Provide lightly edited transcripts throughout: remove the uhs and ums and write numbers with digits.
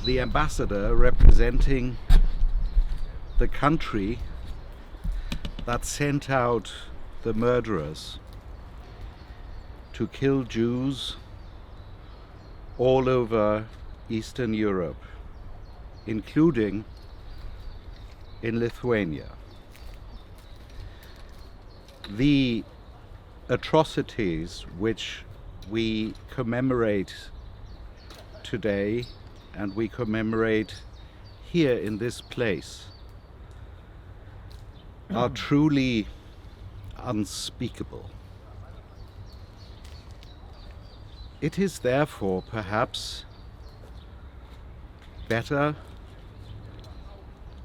the ambassador representing the country that sent out the murderers to kill Jews all over Eastern Europe, including in Lithuania. The atrocities which we commemorate today and we commemorate here in this place are truly unspeakable. It is therefore perhaps better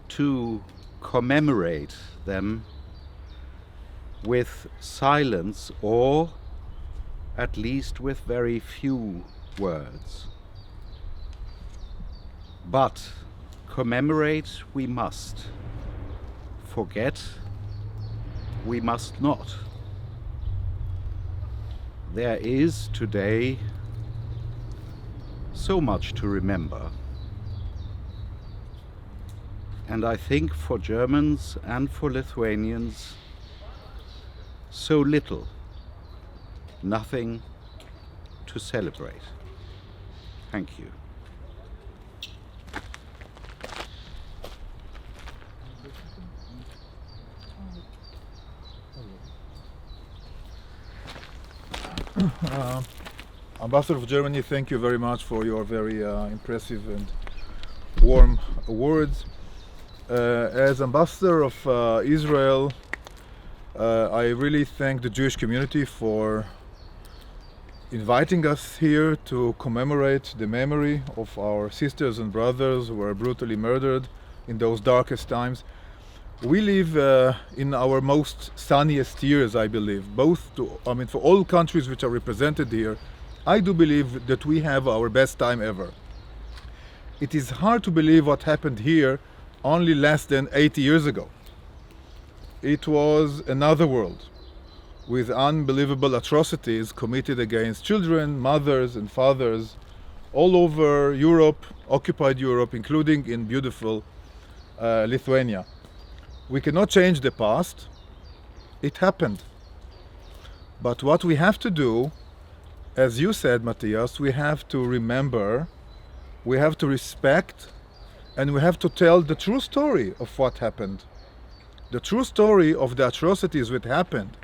to commemorate them with silence, or at least with very few words. But commemorate we must. Forget we must not. There is today so much to remember. And I think for Germans and for Lithuanians, so little, nothing to celebrate. Thank you. Ambassador of Germany, thank you very much for your very impressive and warm words. As ambassador of Israel, I really thank the Jewish community for inviting us here to commemorate the memory of our sisters and brothers who were brutally murdered in those darkest times. We live in our most sunniest years, I believe, for all countries which are represented here. I do believe that we have our best time ever. It is hard to believe what happened here only less than 80 years ago. It was another world with unbelievable atrocities committed against children, mothers and fathers all over Europe, occupied Europe, including in beautiful Lithuania. We cannot change the past. It happened. But what we have to do, as you said, Matthias, we have to remember, we have to respect, and we have to tell the true story of what happened. The true story of the atrocities that happened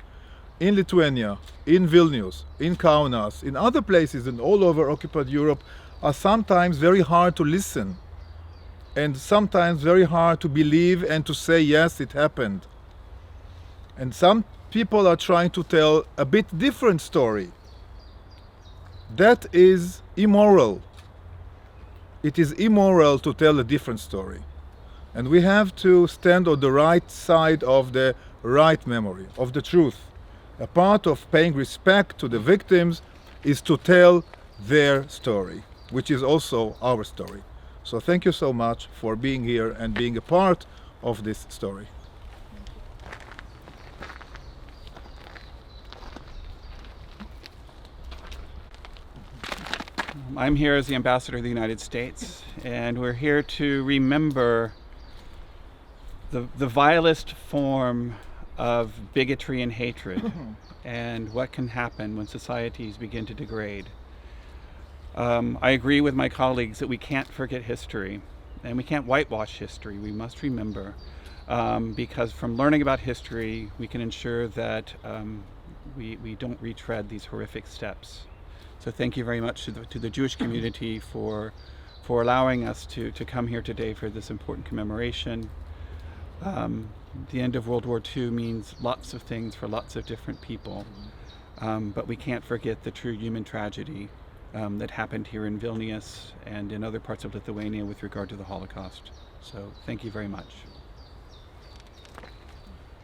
in Lithuania, in Vilnius, in Kaunas, in other places and all over occupied Europe are sometimes very hard to listen and sometimes very hard to believe and to say, yes, it happened. And some people are trying to tell a bit different story. That is immoral. It is immoral to tell a different story. And we have to stand on the right side of the right memory, of the truth. A part of paying respect to the victims is to tell their story, which is also our story. So thank you so much for being here and being a part of this story. I'm here as the ambassador of the United States, and we're here to remember the vilest form of bigotry and hatred and what can happen when societies begin to degrade. I agree with my colleagues that we can't forget history and we can't whitewash history. We must remember, because from learning about history we can ensure that we don't retread these horrific steps. So thank you very much to the Jewish community for allowing us to come here today for this important commemoration. The end of World War II means lots of things for lots of different people, but we can't forget the true human tragedy that happened here in Vilnius and in other parts of Lithuania with regard to the Holocaust. So thank you very much.